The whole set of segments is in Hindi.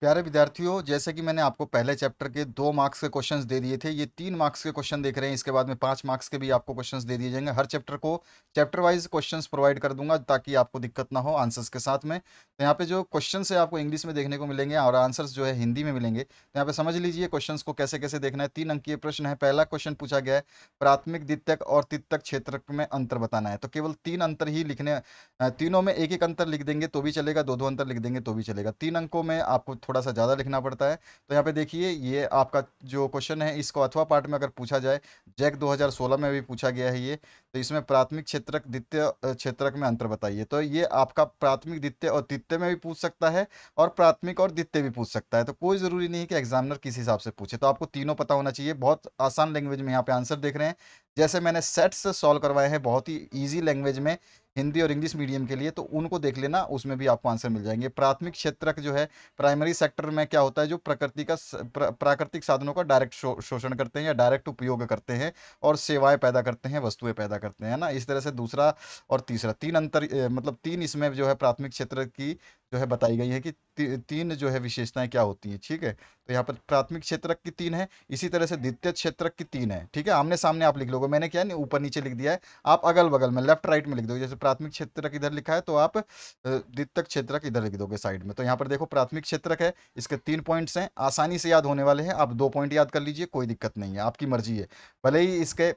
प्यारे विद्यार्थियों, जैसे कि मैंने आपको पहले चैप्टर के 2 मार्क्स के क्वेश्चंस दे दिए थे, ये 3 मार्क्स के क्वेश्चन देख रहे हैं। इसके बाद में 5 मार्क्स के भी आपको क्वेश्चंस दे दिए जाएंगे। हर चैप्टर को चैप्टर वाइज क्वेश्चंस प्रोवाइड कर दूंगा ताकि आपको दिक्कत ना हो आंसर्स के साथ में। तो यहाँ पे जो क्वेश्चंस है आपको इंग्लिश में देखने को मिलेंगे और आंसर्स जो है हिंदी में मिलेंगे। तो यहाँ पे समझ लीजिए क्वेश्चंस को कैसे कैसे देखना है। 3 अंकीय प्रश्न है। पहला क्वेश्चन पूछा गया है, प्राथमिक द्वितीयक और तृतीयक क्षेत्रक में अंतर बताना है। तो केवल 3 अंतर ही लिखने, तीनों में एक एक अंतर लिख देंगे तो भी चलेगा, दो दो अंतर लिख देंगे तो भी चलेगा। 3 अंकों में आपको थोड़ा सा ज़्यादा लिखना पड़ता है। तो यहाँ पे देखिए, ये आपका जो क्वेश्चन है इसको अथवा पार्ट में अगर पूछा जाए, जैक 2016 में भी पूछा गया है ये। तो इसमें प्राथमिक क्षेत्रक द्वितीय क्षेत्रक में अंतर बताइए। तो ये आपका प्राथमिक द्वितीय और तृतीय में भी पूछ सकता है और प्राथमिक और द्वितीय भी पूछ सकता है। तो कोई ज़रूरी नहीं है कि एग्जामिनर किस हिसाब से पूछे, तो आपको तीनों पता होना चाहिए। बहुत आसान लैंग्वेज में यहाँ पे आंसर देख रहे हैं, जैसे मैंने सेट से सॉल्व करवाए हैं बहुत ही ईजी लैंग्वेज में हिंदी और इंग्लिश मीडियम के लिए, तो उनको देख लेना, उसमें भी आपको आंसर मिल जाएंगे। प्राथमिक क्षेत्रक जो है, प्राइमरी सेक्टर में क्या होता है, जो प्राकृतिक साधनों का डायरेक्ट शोषण करते हैं या डायरेक्ट उपयोग करते हैं और सेवाएं पैदा करते हैं, वस्तुएं पैदा करते हैं ना। इस तरह से दूसरा और तीसरा 3 अंतर, मतलब 3 इसमें जो है प्राथमिक क्षेत्र की जो है बताई गई है कि 3 जो है विशेषताएं क्या होती हैं। ठीक है, तो यहाँ पर प्राथमिक क्षेत्रक की 3 है, इसी तरह से द्वितीय क्षेत्रक की 3 है। ठीक है, आमने सामने आप लिख लोगे, मैंने क्या नहीं ऊपर नीचे लिख दिया है, आप अगल बगल में लेफ्ट राइट में लिख दोगे। जैसे प्राथमिक क्षेत्रक इधर लिखा है तो आप द्वितीयक क्षेत्रक इधर लिख दोगे साइड में। तो यहाँ पर देखो प्राथमिक क्षेत्रक है, इसके 3 पॉइंट्स हैं, आसानी से याद होने वाले हैं। आप 2 पॉइंट याद कर लीजिए, कोई दिक्कत नहीं है, आपकी मर्जी है। भले ही इसके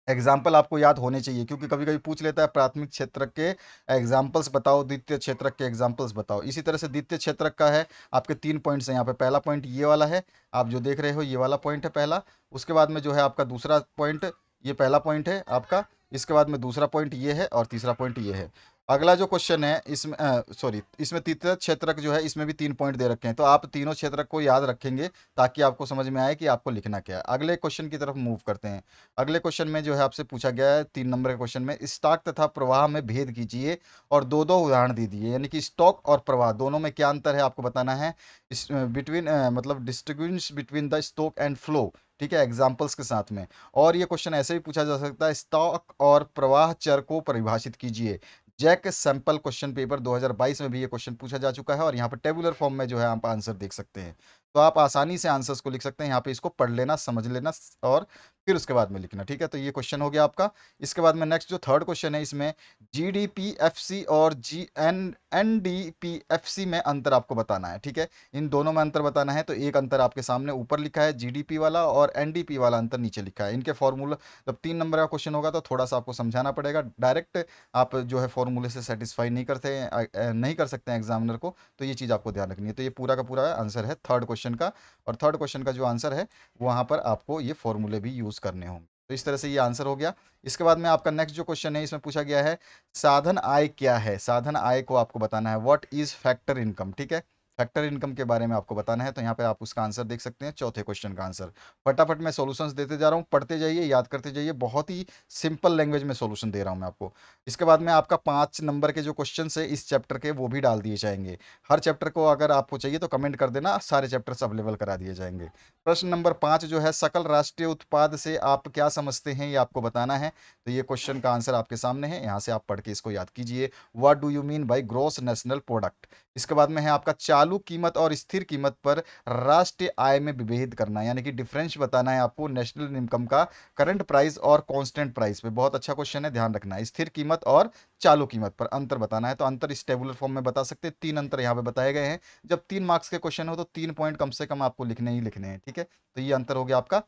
एग्जाम्पल आपको याद होने चाहिए, क्योंकि कभी कभी पूछ लेता है प्राथमिक क्षेत्रक के एग्जाम्पल्स बताओ, द्वितीय क्षेत्रक के एग्जाम्पल्स बताओ। इसी तरह से द्वितीय क्षेत्रक का है, आपके 3 पॉइंट्स हैं यहाँ पे। पहला पॉइंट ये वाला है, आप जो देख रहे हो ये वाला पॉइंट है पहला। उसके बाद में जो है आपका दूसरा पॉइंट, ये पहला पॉइंट है आपका। इसके बाद में दूसरा पॉइंट ये है और तीसरा पॉइंट ये है। अगला जो क्वेश्चन है इसमें, सॉरी, इसमें तृतीय क्षेत्रक जो है इसमें भी 3 पॉइंट दे रखे हैं, तो आप तीनों क्षेत्रक को याद रखेंगे ताकि आपको समझ में आए कि आपको लिखना क्या है। अगले क्वेश्चन की तरफ मूव करते हैं। अगले क्वेश्चन में जो है आपसे पूछा गया है 3 नंबर के क्वेश्चन में, स्टॉक तथा प्रवाह में भेद कीजिए और दो दो उदाहरण दे दिए। यानी कि स्टॉक और प्रवाह दोनों में क्या अंतर है आपको बताना है। इस बिटवीन, मतलब distinguish between the stock and flow. ठीक है, एग्जाम्पल्स के साथ में। और ये क्वेश्चन ऐसे भी पूछा जा सकता है, स्टॉक और प्रवाह चर को परिभाषित कीजिए। जैक सैंपल क्वेश्चन पेपर 2022 में भी ये क्वेश्चन पूछा जा चुका है और यहाँ पर टेबुलर फॉर्म में जो है आप आंसर देख सकते हैं। तो आप आसानी से आंसर्स को लिख सकते हैं। यहाँ पे इसको पढ़ लेना, समझ लेना और फिर उसके बाद में लिखना। ठीक है, तो ये क्वेश्चन हो गया आपका। इसके बाद में नेक्स्ट जो थर्ड क्वेश्चन है, इसमें जीडीपीएफसी और जी एन एनडीपीएफसी में अंतर आपको बताना है। ठीक है, इन दोनों में अंतर बताना है। तो एक अंतर आपके सामने ऊपर लिखा है जीडीपी वाला, और एनडीपी वाला अंतर नीचे लिखा है। इनके फॉर्मूला, जब 3 नंबर का क्वेश्चन होगा तो थोड़ा सा आपको समझाना पड़ेगा। डायरेक्ट आप जो है फॉर्मूले से सेटिस्फाई नहीं करते हैं, नहीं कर सकते हैं एग्जामिनर को। तो ये चीज़ आपको ध्यान रखनी है। तो ये पूरा का पूरा आंसर है थर्ड क्वेश्चन का, और थर्ड क्वेश्चन का जो आंसर है वहाँ पर आपको ये फॉर्मूले भी यूज़ करने होंगे। तो इस तरह से ये आंसर हो गया। इसके बाद में आपका नेक्स्ट जो क्वेश्चन है, इसमें पूछा गया है साधन आय क्या है। साधन आय को आपको बताना है, व्हाट इज फैक्टर इनकम। ठीक है, फैक्टर इनकम के बारे में आपको बताना है। तो यहाँ पे आप उसका आंसर देख सकते हैं, चौथे क्वेश्चन का आंसर। फटाफट मैं सॉल्यूशंस देते जा रहा हूँ, पढ़ते जाइए, याद करते जाइए। बहुत ही सिंपल लैंग्वेज में सॉल्यूशन दे रहा हूँ मैं आपको। इसके बाद में आपका 5 नंबर के जो क्वेश्चन है इस चैप्टर के, वो भी डाल दिए जाएंगे। हर चैप्टर को अगर आपको चाहिए तो कमेंट कर देना, सारे चैप्टर्स अवेलेबल करा दिए जाएंगे। प्रश्न नंबर 5 जो है, सकल राष्ट्रीय उत्पाद से आप क्या समझते हैं, ये आपको बताना है। तो ये क्वेश्चन का आंसर आपके सामने है, यहाँ से आप पढ़ के इसको याद कीजिए। What do you mean by gross national product. इसके बाद में है आपका चालू कीमत और स्थिर कीमत पर राष्ट्रीय आय में विभेद करना, यानी कि डिफरेंस बताना है आपको नेशनल इनकम का करंट प्राइस और कांस्टेंट प्राइस पे। बहुत अच्छा क्वेश्चन है, ध्यान रखना है। स्थिर कीमत और चालू कीमत पर अंतर बताना है। तो अंतर इस टेबुलर फॉर्म में बता सकते हैं। 3 अंतर यहाँ पे बताए गए हैं। जब 3 मार्क्स के क्वेश्चन हो तो 3 पॉइंट कम से कम आपको लिखने ही लिखने हैं। ठीक है, तो ये अंतर हो गया आपका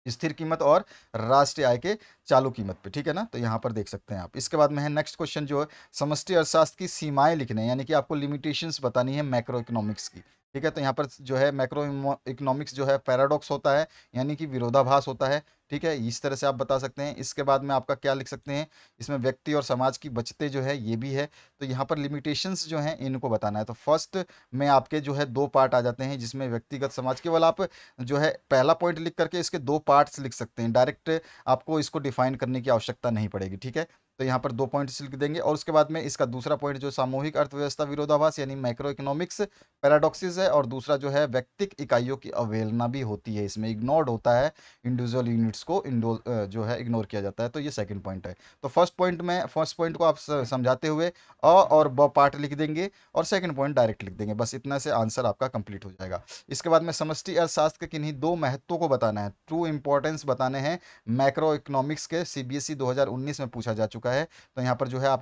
स्थिर कीमत और राष्ट्रीय आय के चालू कीमत पे। ठीक है ना, तो यहाँ पर देख सकते हैं आप। इसके बाद में है नेक्स्ट क्वेश्चन जो है, समष्टि अर्थशास्त्र की सीमाएं लिखने हैं, यानी कि आपको लिमिटेशंस बतानी है मैक्रो इकोनॉमिक्स की। ठीक है, तो यहाँ पर जो है मैक्रो इकोनॉमिक्स जो है पैराडॉक्स होता है, यानी कि विरोधाभास होता है। ठीक है, इस तरह से आप बता सकते हैं। इसके बाद में आपका क्या लिख सकते हैं, इसमें व्यक्ति और समाज की बचतें जो है ये भी है। तो यहाँ पर लिमिटेशंस जो हैं इनको बताना है। तो फर्स्ट में आपके जो है 2 पार्ट आ जाते हैं, जिसमें व्यक्तिगत समाज, केवल आप जो है पहला पॉइंट लिख करके इसके 2 पार्ट्स लिख सकते हैं। डायरेक्ट आपको इसको डिफाइन करने की आवश्यकता नहीं पड़ेगी। ठीक है, तो यहाँ पर 2 पॉइंट्स लिख देंगे, और उसके बाद में इसका दूसरा पॉइंट जो सामूहिक अर्थव्यवस्था विरोधाभास, यानी मैक्रो इकोनॉमिक्स पैराडॉक्सिस है, और दूसरा जो है व्यक्तिक इकाइयों की अवहेलना भी होती है, इसमें इग्नोर्ड होता है, इंडिविजुअल यूनिट्स को जो है इग्नोर किया जाता है। तो ये सेकंड पॉइंट है। तो फर्स्ट पॉइंट को आप समझाते हुए अ और ब पार्ट लिख देंगे, और सेकंड पॉइंट डायरेक्ट लिख देंगे, बस इतना से आंसर आपका कंप्लीट हो जाएगा। इसके बाद में समष्टि अर्थशास्त्र के किन्हीं दो महत्वों को बताना है, ट्रू इंपॉर्टेंस बताने हैं। मैक्रो इकोनॉमिक्स के सीबीएसई 2019 में पूछा जा चुका है। तो यहाँ पर जो है आप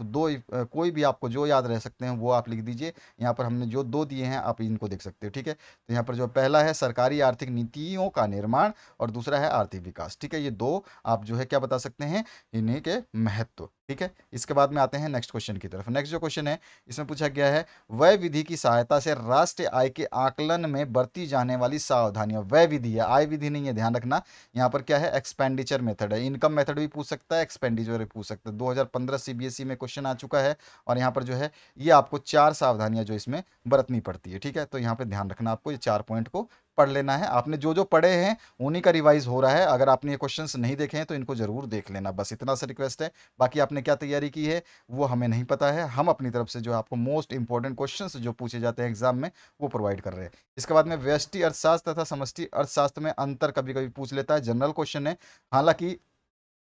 कोई भी आपको जो याद रह सकते हैं वो आप लिख दीजिए। यहाँ पर हमने जो दो दिए हैं आप इनको देख सकते हो, ठीक है। तो यहाँ पर जो पहला है सरकारी आर्थिक नीतियों का निर्माण, और दूसरा है आर्थिक विकास, ठीक है। ये दो आप जो है क्या बता सकते हैं, इन्हीं के महत्व, ठीक है। इसके बाद में आते हैं नेक्स्ट क्वेश्चन की तरफ। नेक्स्ट जो क्वेश्चन है इसमें पूछा गया है, व्यय विधि की सहायता से राष्ट्रीय आय के आकलन में बरती जाने वाली सावधानियां। व्यय विधि है, आय विधि नहीं है, ध्यान रखना। यहाँ पर क्या है, एक्सपेंडिचर मेथड है। इनकम मेथड भी पूछ सकता है, एक्सपेंडिचर भी पूछ सकता है। 2015 सीबीएसई में क्वेश्चन आ चुका है, और यहाँ पर जो है ये आपको चार सावधानियां जो इसमें बरतनी पड़ती है, ठीक है। तो यहाँ पे ध्यान रखना, आपको ये चार पॉइंट को पढ़ लेना है। आपने जो जो पढ़े हैं उन्हीं का रिवाइज हो रहा है। अगर आपने ये क्वेश्चंस नहीं देखे हैं तो इनको जरूर देख लेना, बस इतना सा रिक्वेस्ट है। बाकी आपने क्या तैयारी की है वो हमें नहीं पता है। हम अपनी तरफ से जो आपको मोस्ट इंपॉर्टेंट क्वेश्चंस जो पूछे जाते हैं एग्जाम में वो प्रोवाइड कर रहे हैं। इसके बाद में व्यष्टि अर्थशास्त्र तथा समष्टि अर्थशास्त्र में अंतर कभी कभी पूछ लेता है, जनरल क्वेश्चन है। हालांकि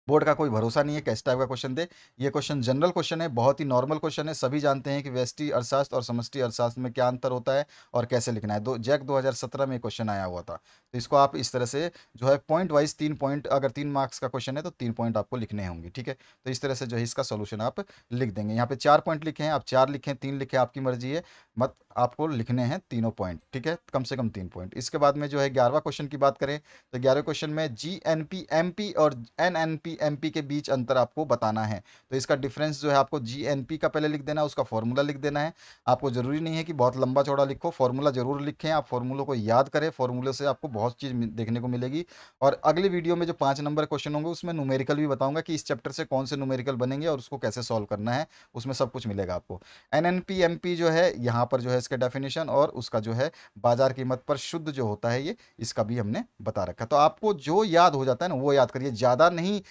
बोर्ड का कोई भरोसा नहीं है किस टाइप का क्वेश्चन दे। ये क्वेश्चन जनरल क्वेश्चन है, बहुत ही नॉर्मल क्वेश्चन है। सभी जानते हैं कि व्यष्टि अर्थशास्त्र और समष्टि अर्थशास्त्र में क्या अंतर होता है और कैसे लिखना है। जैक 2017 में क्वेश्चन आया हुआ था। तो इसको आप इस तरह से जो है पॉइंट वाइज 3 पॉइंट, अगर 3 मार्क्स का क्वेश्चन है तो 3 पॉइंट आपको लिखने होंगे, ठीक है। तो इस तरह से जो है इसका सोल्यूशन आप लिख देंगे। यहाँ पे 4 पॉइंट लिखे हैं, आप 4 लिखें 3 लिखें आपकी मर्जी है, मत आपको लिखने हैं तीनों पॉइंट, ठीक है, कम से कम 3 पॉइंट। इसके बाद में जो है 11वां क्वेश्चन की बात करें तो 11वें क्वेश्चन में जीएनपी और एनएनपी के बीच अंतर आपको बताना है। तो इसका डिफरेंस जो है आपको जीएनपी का पहले लिख देना है, उसका फॉर्मूला लिख देना है। आपको जरूरी नहीं है कि बहुत लंबा चौड़ा लिखो, फॉर्मूला जरूर लिखें, आप फॉर्मूलों को याद करें, फॉर्मूले से आपको बहुत चीज़ देखने को मिलेगी। और अगली वीडियो में जो 5 नंबर क्वेश्चन होंगे उसमें न्यूमेरिकल भी बताऊंगा कि इस चैप्टर से कौन से न्यूमेरिकल बनेंगे और उसको कैसे सॉल्व करना है, उसमें सब कुछ मिलेगा आपको। एनएनपी जो है यहाँ पर जो है इसका डेफिनेशन और उसका जो है बाजार कीमत पर शुद्ध जो होता है ये, इसका भी हमने बता रखा। तो आपको जो याद हो जाता है ना वो याद करिए, ज़्यादा नहीं,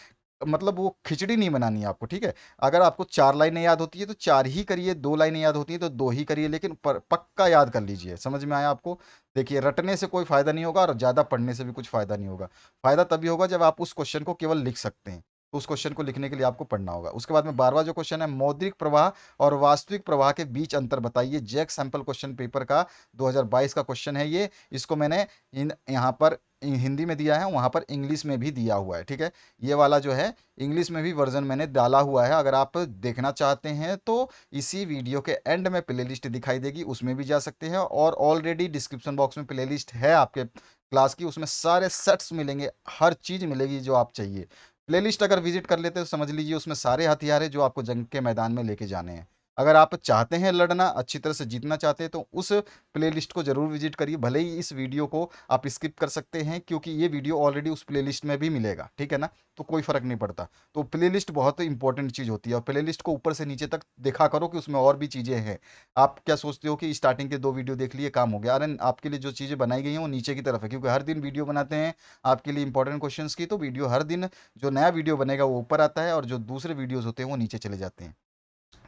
मतलब वो खिचड़ी नहीं बनानी है आपको, ठीक है। अगर आपको 4 लाइनें याद होती है तो 4 ही करिए, 2 लाइनें याद होती है तो 2 ही करिए, लेकिन पक्का याद कर लीजिए। समझ में आया आपको? देखिए, रटने से कोई फायदा नहीं होगा और ज़्यादा पढ़ने से भी कुछ फायदा नहीं होगा। फायदा तभी होगा जब आप उस क्वेश्चन को केवल लिख सकते हैं। तो उस क्वेश्चन को लिखने के लिए आपको पढ़ना होगा। उसके बाद में 12वां जो क्वेश्चन है, मौद्रिक प्रवाह और वास्तविक प्रवाह के बीच अंतर बताइए। जैक सैंपल क्वेश्चन पेपर का 2022 का क्वेश्चन है ये। इसको मैंने यहाँ पर हिंदी में दिया है, वहाँ पर इंग्लिश में भी दिया हुआ है, ठीक है। ये वाला जो है इंग्लिश में भी वर्जन मैंने डाला हुआ है। अगर आप देखना चाहते हैं तो इसी वीडियो के एंड में प्लेलिस्ट दिखाई देगी, उसमें भी जा सकते हैं। और ऑलरेडी डिस्क्रिप्शन बॉक्स में प्लेलिस्ट है आपके क्लास की, उसमें सारे सेट्स मिलेंगे, हर चीज़ मिलेगी जो आप चाहिए। प्लेलिस्ट अगर विजिट कर लेते हैं तो समझ लीजिए उसमें सारे हथियार हैं जो आपको जंग के मैदान में लेके जाने हैं। अगर आप चाहते हैं लड़ना, अच्छी तरह से जीतना चाहते हैं, तो उस प्लेलिस्ट को जरूर विजिट करिए। भले ही इस वीडियो को आप स्किप कर सकते हैं क्योंकि ये वीडियो ऑलरेडी उस प्लेलिस्ट में भी मिलेगा, ठीक है ना। तो कोई फर्क नहीं पड़ता। तो प्लेलिस्ट बहुत इंपॉर्टेंट चीज़ होती है, और प्लेलिस्ट को ऊपर से नीचे तक देखा करो कि उसमें और भी चीज़ें हैं। आप क्या सोचते हो कि स्टार्टिंग के 2 वीडियो देख लिए काम हो गया? अरे आपके लिए जो चीज़ें बनाई गई हैं वो नीचे की तरफ है, क्योंकि हर दिन वीडियो बनाते हैं आपके लिए इंपॉर्टेंट क्वेश्चंस की। तो वीडियो हर दिन जो नया वीडियो बनेगा वो ऊपर आता है, और जो दूसरे वीडियोस होते हैं वो नीचे चले जाते हैं।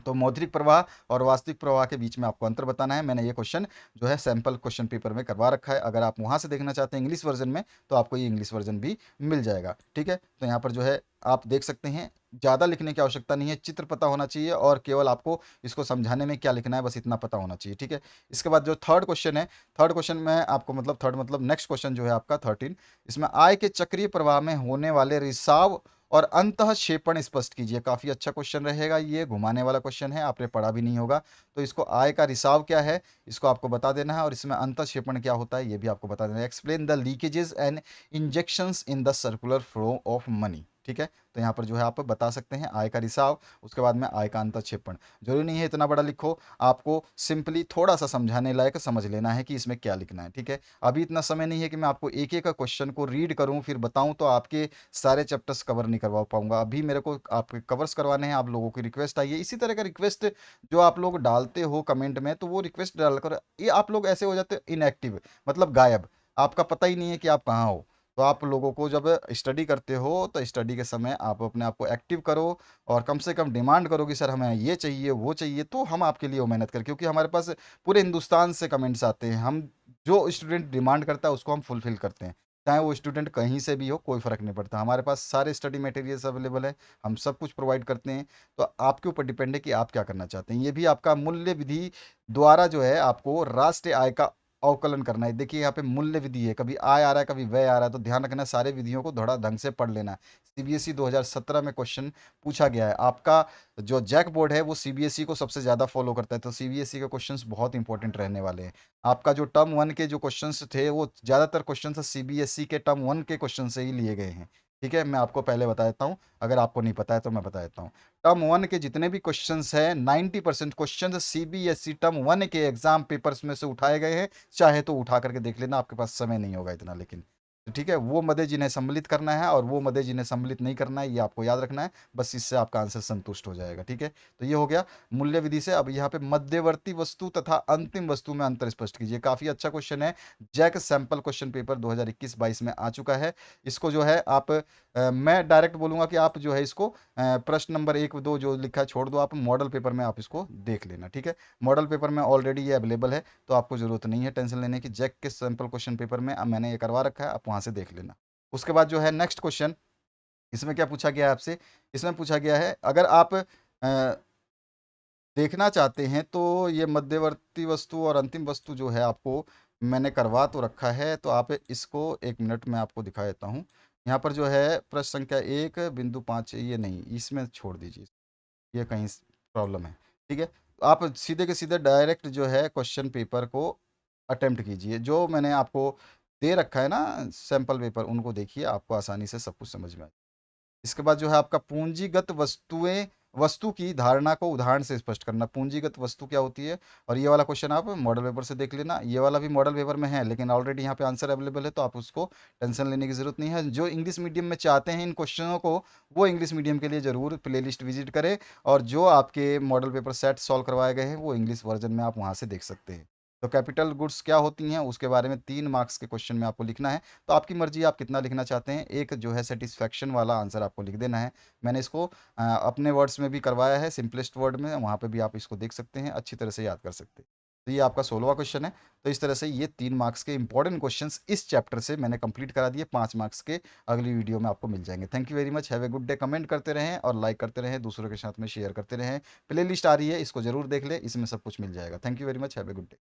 तो मौद्रिक प्रवाह और वास्तविक प्रवाह के बीच में आपको अंतर बताना है। मैंने ये क्वेश्चन जो है सैंपल क्वेश्चन पेपर में करवा रखा है। अगर आप वहाँ से देखना चाहते हैं इंग्लिश वर्जन में तो आपको ये इंग्लिश वर्जन भी मिल जाएगा, ठीक है। तो यहाँ पर जो है आप देख सकते हैं, ज़्यादा लिखने की आवश्यकता नहीं है, चित्र पता होना चाहिए और केवल आपको इसको समझाने में क्या लिखना है बस इतना पता होना चाहिए, ठीक है। इसके बाद जो थर्ड क्वेश्चन है, थर्ड क्वेश्चन में आपको मतलब थर्ड मतलब नेक्स्ट क्वेश्चन जो है आपका 13, इसमें आय के चक्रीय प्रवाह में होने वाले रिसाव और अंतःक्षेपण स्पष्ट कीजिए। काफी अच्छा क्वेश्चन रहेगा, ये घुमाने वाला क्वेश्चन है, आपने पढ़ा भी नहीं होगा। तो इसको आय का रिसाव क्या है इसको आपको बता देना है, और इसमें अंतःक्षेपण क्या होता है ये भी आपको बता देना है। Explain the leakages and injections in the circular flow of money, ठीक है। तो यहाँ पर जो है आप बता सकते हैं आय का रिसाव, उसके बाद में आय का अंतःक्षेपण। जरूरी नहीं है इतना बड़ा लिखो, आपको सिंपली थोड़ा सा समझाने लायक समझ लेना है कि इसमें क्या लिखना है, ठीक है। अभी इतना समय नहीं है कि मैं आपको एक एक क्वेश्चन को रीड करूं फिर बताऊं, तो आपके सारे चैप्टर्स कवर नहीं करवा पाऊंगा। अभी मेरे को आपके कवर्स करवाने हैं, आप लोगों की रिक्वेस्ट आई है। इसी तरह का रिक्वेस्ट जो आप लोग डालते हो कमेंट में, तो वो रिक्वेस्ट डालकर ये आप लोग ऐसे हो जाते हो इनएक्टिव, मतलब गायब, आपका पता ही नहीं है कि आप कहाँ हो। तो आप लोगों को जब स्टडी करते हो तो स्टडी के समय आप अपने आप को एक्टिव करो और कम से कम डिमांड करो कि सर हमें ये चाहिए वो चाहिए, तो हम आपके लिए वो मेहनत करें, क्योंकि हमारे पास पूरे हिंदुस्तान से कमेंट्स आते हैं। हम जो स्टूडेंट डिमांड करता है उसको हम फुलफिल करते हैं, चाहे वो स्टूडेंट कहीं से भी हो, कोई फ़र्क नहीं पड़ता। हमारे पास सारे स्टडी मटेरियल्स अवेलेबल है, हम सब कुछ प्रोवाइड करते हैं। तो आपके ऊपर डिपेंड है कि आप क्या करना चाहते हैं। ये भी आपका मूल्य विधि द्वारा जो है आपको राष्ट्रीय आय का अवकलन करना है। देखिए यहाँ पे मूल्य विधि है, कभी आय आ रहा है कभी व्यय आ रहा है, तो ध्यान रखना है, सारे विधियों को थोड़ा ढंग से पढ़ लेना है। सीबीएसई 2017 में क्वेश्चन पूछा गया है। आपका जो जैक बोर्ड है वो सीबीएसई को सबसे ज़्यादा फॉलो करता है, तो सीबीएसई के क्वेश्चंस बहुत इंपॉर्टेंट रहने वाले हैं। आपका जो टर्म वन के जो क्वेश्चंस थे वो ज़्यादातर क्वेश्चन सीबीएसई के टर्म वन के क्वेश्चन से ही लिए गए हैं। ठीक है, मैं आपको पहले बता देता हूँ, अगर आपको नहीं पता है तो मैं बता देता हूँ। टर्म वन के जितने भी क्वेश्चंस हैं 90% क्वेश्चन सीबीएसई टर्म वन के एग्जाम पेपर्स में से उठाए गए हैं। चाहे तो उठा करके देख लेना, आपके पास समय नहीं होगा इतना, लेकिन तो ठीक है, वो मदे जिन्हें सम्मिलित करना है और वो मदे जिन्हें सम्मिलित नहीं करना है, ये आपको याद रखना है। बस इससे आपका आंसर संतुष्ट हो जाएगा। ठीक है, तो ये हो गया मूल्य विधि से। अब यहाँ पे मध्यवर्ती वस्तु तथा अंतिम वस्तु में अंतर स्पष्ट कीजिए। काफी अच्छा क्वेश्चन है, जैक सैंपल क्वेश्चन पेपर 2021-22 में आ चुका है। इसको जो है आप मैं डायरेक्ट बोलूंगा कि आप जो है इसको प्रश्न नंबर 1 2 जो लिखा है छोड़ दो, आप मॉडल पेपर में आप इसको देख लेना। ठीक है, मॉडल पेपर में ऑलरेडी ये अवेलेबल है, तो आपको ज़रूरत नहीं है टेंशन लेने की। जैक के सैंपल क्वेश्चन पेपर में मैंने ये करवा रखा है, आप वहाँ से देख लेना। उसके बाद जो है नेक्स्ट क्वेश्चन, इसमें क्या पूछा गया है आपसे? इसमें पूछा गया है, अगर आप देखना चाहते हैं तो ये मध्यवर्ती वस्तु और अंतिम वस्तु जो है आपको मैंने करवा तो रखा है, तो आप इसको 1 मिनट में आपको दिखा देता हूँ। यहाँ पर जो है प्रश्न संख्या 1.5, ये नहीं, इसमें छोड़ दीजिए, ये कहीं प्रॉब्लम है। ठीक है, तो आप सीधे के सीधे डायरेक्ट जो है क्वेश्चन पेपर को अटेम्प्ट कीजिए। जो मैंने आपको दे रखा है ना सैंपल पेपर, उनको देखिए, आपको आसानी से सब कुछ समझ में आए। इसके बाद जो है आपका पूंजीगत वस्तुएं, वस्तु की धारणा को उदाहरण से स्पष्ट करना। पूंजीगत वस्तु क्या होती है, और ये वाला क्वेश्चन आप मॉडल पेपर से देख लेना। ये वाला भी मॉडल पेपर में है, लेकिन ऑलरेडी यहाँ पे आंसर अवेलेबल है, तो आप उसको टेंशन लेने की जरूरत नहीं है। जो इंग्लिश मीडियम में चाहते हैं इन क्वेश्चनों को, वो इंग्लिश मीडियम के लिए जरूर प्लेलिस्ट विजिट करें, और जो आपके मॉडल पेपर सेट सॉल्व करवाए गए हैं वो इंग्लिश वर्जन में आप वहाँ से देख सकते हैं। तो कैपिटल गुड्स क्या होती हैं उसके बारे में 3 मार्क्स के क्वेश्चन में आपको लिखना है। तो आपकी मर्जी, आप कितना लिखना चाहते हैं। एक जो है सेटिस्फैक्शन वाला आंसर आपको लिख देना है। मैंने इसको अपने वर्ड्स में भी करवाया है, सिंपलेस्ट वर्ड में, वहाँ पे भी आप इसको देख सकते हैं, अच्छी तरह से याद कर सकते हैं। तो ये आपका 16वां क्वेश्चन है। तो इस तरह से ये 3 मार्क्स के इंपॉर्टेंट क्वेश्चंस इस चैप्टर से मैंने कंप्लीट करा दिए। 5 मार्क्स के अगली वीडियो में आपको मिल जाएंगे। Thank you very much, have a good day. Comment करते रहें और लाइक करते रहें, दूसरों के साथ में शेयर करते रहें। प्ले लिस्ट आ रही है, इसको जरूर देख ले, इसमें सब कुछ मिल जाएगा। Thank you very much, have a good day.